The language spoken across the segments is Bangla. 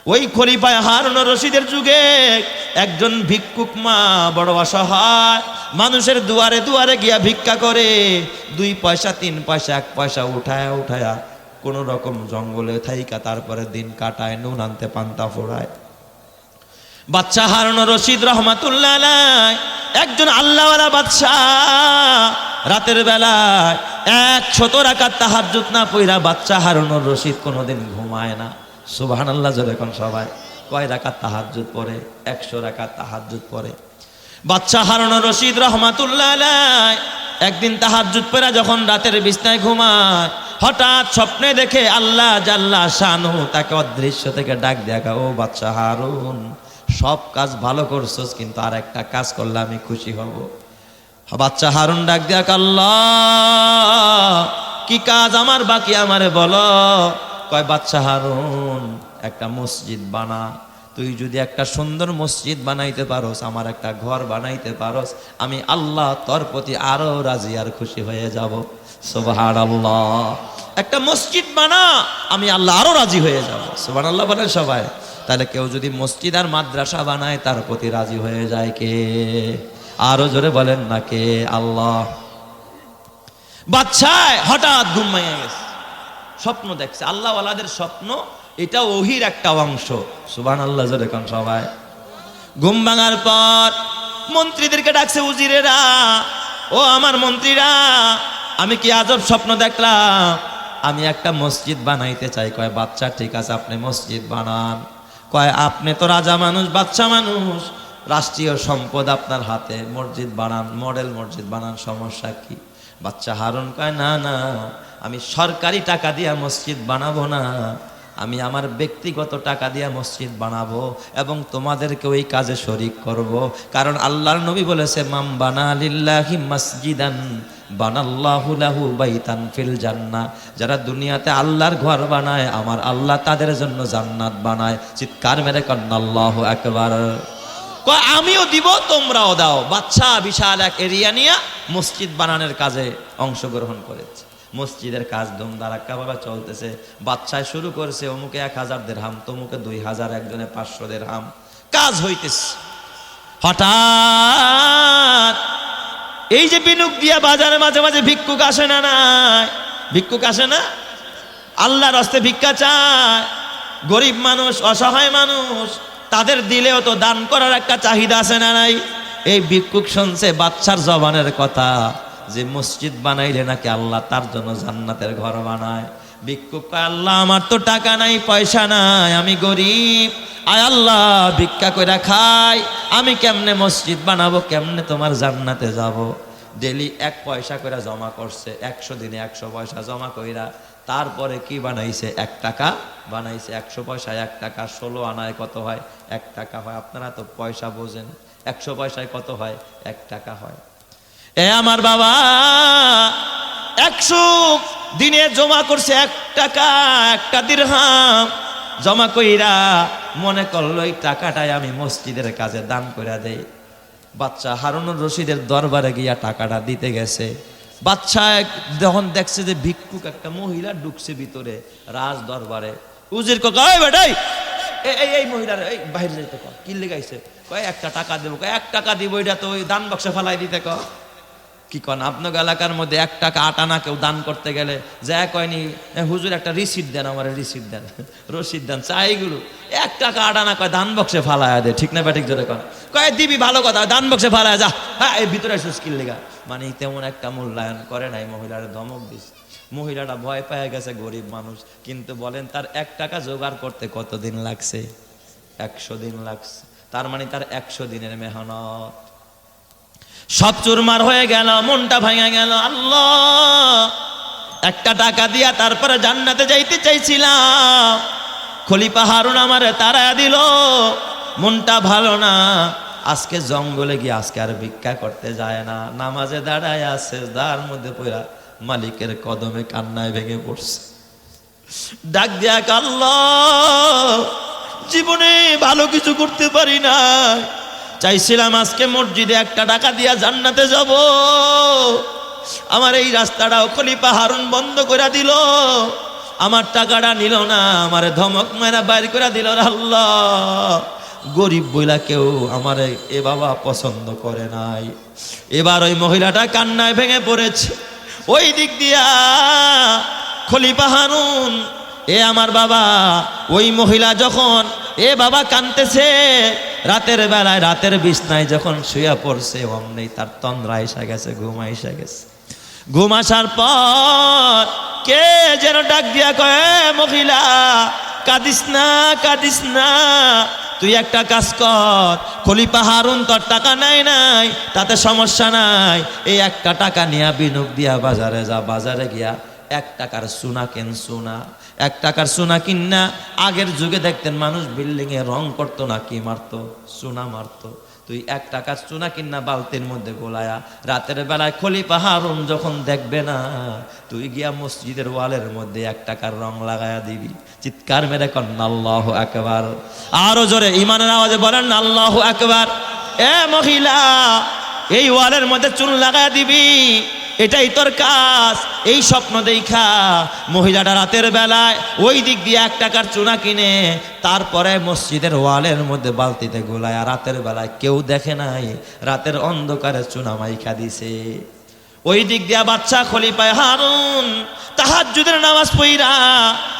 ওই খলিফা হারুন রশিদের যুগে একজন ভিক্ষুক মা বড় অসহায়, মানুষের দুয়ারে দুয়ারে গিয়া ভিক্ষা করে, 2 পয়সা 3 পয়সা 1 পয়সা উঠায়া উঠায়া কোন রকম জঙ্গলে থাইকা তারপরে দিন কাটায়, নুন আনতে পান্তা ফোড়ায়। বাদশা হারুন রশিদ রহমাতুল্লাহ আলাইহি একজন আল্লাহওয়ালা বাদশা, রাতের বেলায় 100 রাকাত তাহাজ্জুদ না পড়া বাদশা হারুন রশিদ কোনোদিন ঘুমায় না। সুবহানাল্লাহ জোরে কোন সবাই। কয় রাকাত তাহাজ্জুদ পড়ে? 100 রাকাত তাহাজ্জুদ পড়ে বাদশা হারুন রশিদ রহমাতুল্লাহ আলাইহি। একদিন তাহাজ্জুদ পড়া যখন রাতের বিছনায় ঘুমায়, হঠাৎ স্বপ্নে দেখে আল্লাহ জাল্লা শানহু তাকে অদৃশ্য থেকে ডাক দেখা, ও বাদশা হারুন, সব কাজ ভালো করছস, কিন্তু আর একটা কাজ করলে আমি খুশি হব। বাদশা হারুন ডাক দেখ, আল্লাহ কি কাজ আমার বাকি, আমারে বলো। কয়, বাদশা হারুন, একটা মসজিদ বানা। তুই যদি একটা সুন্দর মসজিদ বানাইতে পারোস, আমার একটা ঘর বানাইতে পারোস, আমি আল্লাহ তোর প্রতি আরো রাজি আর খুশি হয়ে যাব। সুবহানাল্লাহ। একটা মসজিদ বানা, আমি আল্লাহ আরো রাজি হয়ে যাব। সুবহানাল্লাহ বলেন সবাই। তাহলে কেউ যদি মসজিদ আর মাদ্রাসা বানায়, তার প্রতি রাজি হয়ে যায় কে? আরো জোরে বলেন না কে? আল্লাহ। বাদশা হঠাৎ ঘুমাইয়া গেছে, স্বপ্ন দেখছে। আল্লাহওয়ালাদের স্বপ্ন এটা ওহির একটা অংশ। সুবহানাল্লাহ জোরে কোন সবাই। ঘুম ভাঙার পর মন্ত্রীদেরকে ডাকছে, উজিরেরা, ও আমার মন্ত্রীরা, আমি কি আজব স্বপ্ন দেখলাম, আমি একটা মসজিদ বানাইতে চাই। কয়, বাদশা ঠিক আছে, আপনি মসজিদ বানান। কয়, আপনি তো রাজা মানুষ, বাদশা মানুষ, রাষ্ট্রীয় সম্পদ আপনার হাতে, মসজিদ বানান, মডেল মসজিদ বানান, সমস্যা কি? বাদশা হারুন কয়, না না, আমি সরকারি টাকা দিয়া মসজিদ বানাবো না, আমি আমার ব্যক্তিগত টাকা দিয়া মসজিদ বানাবো এবং তোমাদেরকে ওই কাজে শরীক করব। কারণ আল্লাহর নবী বলেছে, মাম বানা লিল্লাহি মাসজিদান বানাল্লাহু লাহু বাইতান ফিল জান্নাহ। যারা দুনিয়াতে আল্লাহর ঘর বানায়, আমার আল্লাহ তাদের জন্য জান্নাত বানায়। চিৎকার মেরে কন্না আল্লাহু আকবার। কয়, আমিও দিব, তোমরাও দাও। বাদশা বিশাল এক এরিয়া নিয়ে মসজিদ বানানোর কাজে অংশগ্রহণ করেছে। মসজিদের কাজ ধুমধারাক্কা ভাবে চলতেছে। বাদশায় শুরু করছে, অমুকে 1000 দিরহাম, তমুকে 2000, একজনে 500 দিরহাম, কাজ হইতেছে। হঠাৎ এই যে বিনুক দিয়া বাজারে মাঝে মাঝে ভিক্ষুক আসে না? নাই ভিক্ষুক আসে না? আল্লাহর রাস্তায় ভিক্ষা চায়, গরিব মানুষ, অসহায় মানুষ, তাদের দিলেও তো দান করার একটা চাহিদা আছে না নাই? এই ভিক্ষুক শুনছে বাদশার জবানের কথা যে মসজিদ বানাইলে নাকি আল্লাহ তার জন্য জান্নাতের ঘর বানায়। ভিক্ষুক কয়, আল্লাহ আমার তো টাকা নাই, পয়সা নাই, আমি গরিব, আয় আল্লাহ ভিক্ষা কইরা খাই, আমি কেমনে মসজিদ বানাবো, কেমনে তোমার জান্নাতে যাব? ডেলি 1 পয়সা করে জমা করছে, 100 দিনে 100 পয়সা জমা কইরা তারপরে কি বানাইছে? 1 টাকা বানাইছে। 100 পয়সায় 1 টাকা, 16 আনায় কত হয়? 1 টাকা হয়। আপনারা তো পয়সা বোঝেন, 100 পয়সায় কত হয়? 1 টাকা হয়। এ আমার বাবা, 100 দিনে জমা করছে 1 টাকা, 1 দিরহাম জমা কইরা মনে করলো এই টাকাটাই আমি মসজিদের কাজে দান করে দেই। বাদশা হারুন রশিদের দরবারে গিয়া টাকাটা দিতে গেছে। বাদশা যখন দেখছে যে ভিক্ষুক একটা মহিলা ঢুকছে ভিতরে রাজ দরবারে, উজির কয়, বেটাই এই মহিলার এই বাইরে যাইতে কয়, কি লেগাইছে? কয়, 1 টাকা দেবো। কয়, 1 টাকা দিব, এটা তো ওই দান বক্সে ফেলাই দিতে ক। কি কন, আপনার এলাকার মধ্যে 1 টাকা আটানা কেউ দান করতে গেলে যা কয়নি, হুজুর একটা রিসিট দেন, আমার রিসিট দেন, রসিদ দেন, চাইগুলো 1 টাকা আটানা কয় দান বক্সে ফালায় দে। ঠিক না ব্যাটিক জোরে কন? কয়, দিবি, ভালো কথা, দান বক্সে ফালায় যা, হ্যাঁ এই ভিতরে সুস্কিল লেগা। মানে তেমন একটা মূল্যায়ন করে নাই, মহিলার ধমক দিস। মহিলাটা ভয় পেয়ে গেছে, গরিব মানুষ, কিন্তু বলেন তার 1 টাকা জোগাড় করতে কতদিন লাগছে? 100 দিন লাগছে। তার মানে তার 100 দিনের মেহনত সব চুরমার হয়ে গেল, মনটা ভাঙা গেল। আল্লাহ, 1 টাকা দিয়া তারপরে জান্নাতে যাইতে চাইছিলাম, খলিফা হারুন আমারে তাড়া দিল, মনটা ভালো না। আজকে জঙ্গলে গিয়ে আজকে আর ভিক্ষা করতে যায় না, নামাজে দাঁড়ায় আছে, যার মধ্যে পড়া মালিকের কদমে কান্নায় ভেঙে পড়ছে। ডাক দিয়া, আল্লাহ, জীবনে ভালো কিছু করতে পারি না, চাইছিলাম আজকে মসজিদে 1 টাকা দিয়া জান্নাতে যাব, আমার এই রাস্তাটাও খলিফা হারুন বন্ধ করে দিল। আমার টাকাটা নিল না, আমারে ধমক মেরা বাইর করে দিল। আল্লাহ, গরিব বইলা কেউ আমারে এ বাবা পছন্দ করে নাই। এবার ওই মহিলাটা কান্নায় ভেঙে পড়েছে। ওই দিক দিয়া খলিফা হারুন, এ আমার বাবা, ওই মহিলা যখন এ বাবা কাঁদতেছে, রাতের বেলায় রাতের বিছনায় যখন শুয়ে পড়ছে, অমনি তার তন্দ্রা এসে গেছে, ঘুম এসে গেছে। ঘুম আসার পর কে যেন ডাক দিয়া কয়, মহিলা কাঁদিস না, কাঁদিস না, তুই একটা কাজ কর, খলিফা হারুন তোর টাকা নাই নাই, তাতে সমস্যা নাই, এই একটা টাকা নিয়ে বিনুক দিয়া বাজারে যা, বাজারে গিয়া 1 টাকার সোনা কেন, সোনা 1 টাকার সোনা কিনা। আগের যুগে দেখতেন মানুষ বিল্ডিং এ রং করতো না, কি মারতো, সোনা মারতো। তুই 1 টাকার সোনা কিনা বালতির মধ্যে গোলায়া, রাতের বেলায় খলিফা হারুন যখন দেখবে না, তুই গিয়া মসজিদের ওয়ালের মধ্যে 1 টাকার রং লাগায়া দিবি। চিৎকার মেরে কন্যা আল্লাহু আকবার। আরো জোরে ইমানের আওয়াজে বলেন আল্লাহু আকবার। এ মহিলা, এই ওয়ালের মধ্যে চুন লাগায়া দিবি, এটাই তোর কাজ। এই স্বপ্ন দেখা মহিলাটা রাতের বেলায় ওই দিক দিয়ে 1 টাকার চুনা কিনে, তারপরে মসজিদের ওয়ালের মধ্যে বালতিতে গোলায়, রাতের বেলায় কেউ দেখে নাই, রাতের অন্ধকারে চুনা মাইখা দিছে। ওই দিক দিয়া বাচ্চা খলিফা হারুন তাহাজ্জুদের নামাজ পড়া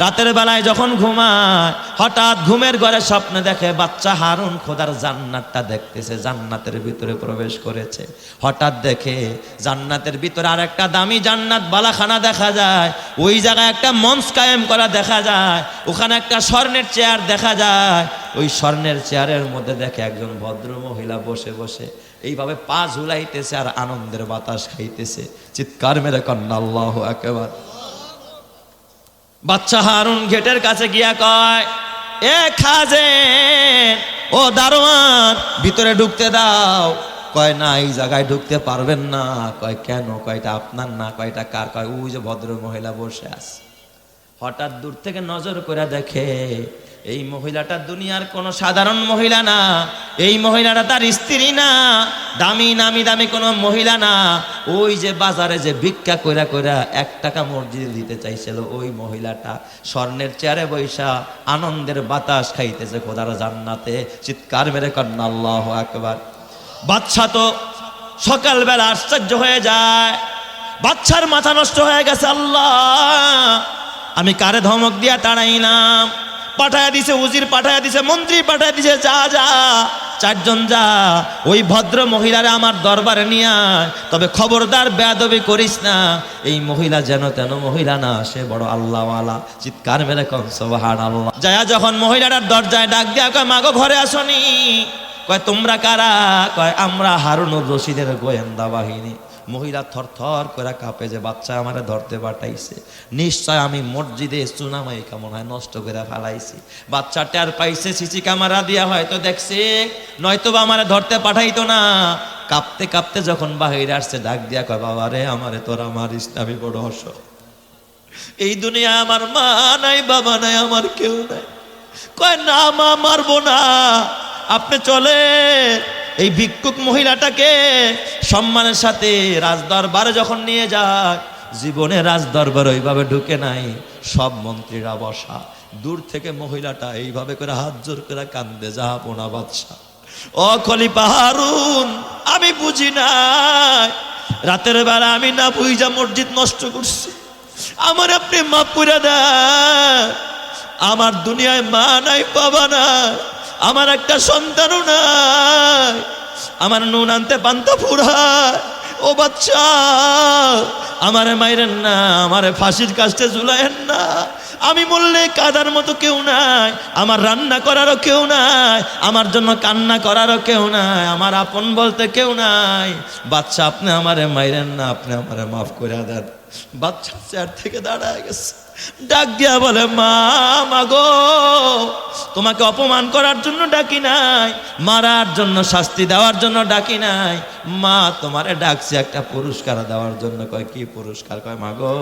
রাতের বেলায় যখন ঘুমায়, হঠাৎ ঘুমের ঘরে স্বপ্নে দেখে বাচ্চা হারুন খোদার জান্নাতটা দেখতেছে, জান্নাতের ভিতরে প্রবেশ করেছে। হঠাৎ দেখে জান্নাতের ভিতরে আর একটা দামি জান্নাত বালাখানা দেখা যায়, ওই জায়গায় একটা মঞ্চ কায়েম করা দেখা যায়, ওখানে একটা স্বর্ণের চেয়ার দেখা যায়। ওই স্বর্ণের চেয়ারের মধ্যে দেখে একজন ভদ্র মহিলা বসে বসে এইভাবে পা ঝুলাইতেছে আর আনন্দের বাতাস খাইতেছে। চিৎকার মেরে কন্যা আল্লাহু আকবার। বাচ্চা হারুন গেটের কাছে গিয়া কয়, এ খাজেন, ও দারোয়ান, ভিতরে ঢুকতে দাও। কয় না, এই জায়গায় ঢুকতে পারবেন না। কয় কেন? কয়টা আপনার না। কয়টা কার? কয় ওই যে ভদ্র মহিলা বসে আছে। হঠাৎ দূর থেকে নজর করে দেখে এই মহিলাটা দুনিয়ার কোনো সাধারণ মহিলা না, এই মহিলাটা তার স্ত্রী না, দামি নামি দামি কোনো মহিলা না। ওই যে বাজারে যে ভিক্ষা কইরা কইরা 1 টাকা মসজিদে দিতে চাইছিল, ওই মহিলাটা স্বর্ণের চেয়ারে বৈশা আনন্দের বাতাস খাইতেছে খোদার জান্নাতে। চিৎকার মেরে কন্যা আল্লাহু আকবার। বাচ্চা তো সকালবেলা আশ্চর্য হয়ে যায়, বাচ্চার মাথা নষ্ট হয়ে গেছে। আল্লাহ, আমি কারে ধমক দিয়া তাড়াইলাম? পাঠায়া দিছে উজির, পাঠায়া দিছে মন্ত্রী, পাঠায়া দিছে, যা যা 4 জন যা, ওই ভদ্র মহিলারে আমার দরবারে নিয়ে আয়, তবে খবরদার বেয়াদবি করিস না। এই মহিলা যেন তেন মহিলা না, সে বড় আল্লাহওয়ালা। চিৎকার মেরে কন সুবহানাল্লাহ। যায়া যখন মহিলাটার দরজায় ডাক দিয়া কয়, মাগো ঘরে আসনি? কয় তোমরা কারা? কয় আমরা হারুনুর রশিদের গোয়েন্দা বাহিনী। মহিলা থরথর করে কাঁপে, যে বাচ্চা আমারে ধরতে পাঠাইছে, নিশ্চয় আমি মসজিদে চুনামাই কেমন হয় নষ্ট করে ফেলাইছি। বাচ্চা টের পাইছে, সিসি ক্যামেরা দিয়া হয়তো দেখছে, নয়তো বা আমারে ধরতে পাঠাইতো না। কাঁপতে কাঁপতে যখন বাহিরে আসছে, ডাক দিয়া কয়, বাবা রে, আমারে তোরা মারিস না, আমি বড় অসহায়, এই দুনিয়া আমার মা নাই, বাবা নাই, আমার কেউ নাই। কয় না মা, মারবো না, আপনি চলে এই ভিক্ষুক মহিলাটাকে সম্মানের সাথে রাজদরবারে যখন নিয়ে যায়। জীবনে রাজদরবার ওইভাবে ঢুকে নাই, সব মন্ত্রীরা বসা। দূর থেকে মহিলাটা এইভাবে করে হাত জোর করে কান্দে, জাহাপনা বাদশা, ও খলিফা হারুন, আমি বুঝি নাই, রাতের বেলা আমি না বুঝা মসজিদ নষ্ট করছি, আমার আপনি মাফ করে দেন। আমার দুনিয়ায় মা নাই, বাবা নাই, আমার একটা সন্তানও নাই, আমার নুন আনতে পান্তা ফুরায়। ও বাচ্চা, আমারে মাইরেন না, আমারে ফাঁসির কাস্টে ঝুলায়েন না, আমি মরলে কাদার মতো কেউ নাই, আমার রান্না করারও কেউ নাই, আমার জন্য কান্না করারও কেউ নাই, আমার আপন বলতে কেউ নাই। বাচ্চা, আপনি আমারে মাইরেন না, আপনি আমারে মাফ করে দেন। বাচ্চা চেয়ার থেকে দাঁড়ায় গেছে, ডাক দিয়া বলে, মা, মাগো, তোমাকে অপমান করার জন্য ডাকি নাই, মারার জন্য, শাস্তি দেওয়ার জন্য ডাকি নাই, মা তোমারে ডাকছি একটা পুরস্কার দেওয়ার জন্য। কয় কি পুরস্কার? কয় মাগো,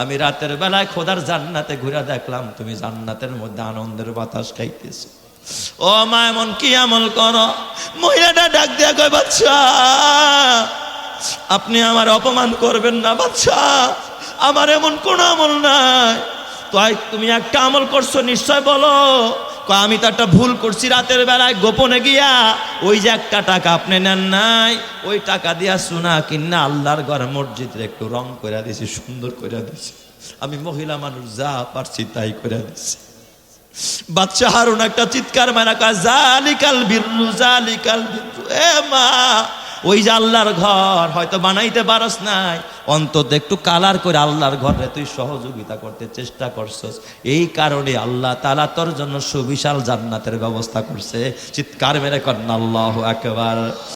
আমি রাতের বেলায় খোদার জান্নাতে ঘুরে দেখলাম, তুমি জান্নাতের মধ্যে আনন্দের বাতাস খাইতেছো। ও মা, এমন কি আমল করো? মহিলাটা ডাক দিয়া কয়, বাচ্চা, আপনি আমার অপমান করবেন না বাচ্চা, আমার এমন কোন আমল নাই, তুমি একটা আমল করছো নিশ্চয় বলো। কয় আমি তো একটা ভুল করছি, রাতের বেলায় গোপনে গিয়া ওই যে একটা টাকা আপনি নেন নাই, ওই টাকা দিয়া সোনা কিনা আল্লাহর ঘর মসজিদের একটু রং করে দিয়েছি, সুন্দর করে দিয়েছি। আমি মহিলা মানুষ যা পারছি তাই করে দিচ্ছি। বাদশা হারুন একটা চিৎকার মারা কয় জালিকাল বিররু, জালিকাল বিররু। এ মা, ওই যে আল্লাহর ঘর হয়তো বানাইতে পারস নাই, অন্তত একটু কালার করে আল্লাহর ঘরে তুই সহযোগিতা করতে চেষ্টা করছস, এই কারণে আল্লাহ তাআলা তোর জন্য সুবিশাল জান্নাতের ব্যবস্থা করছে। চিৎকার মেরে কন্না আল্লাহু আকবার।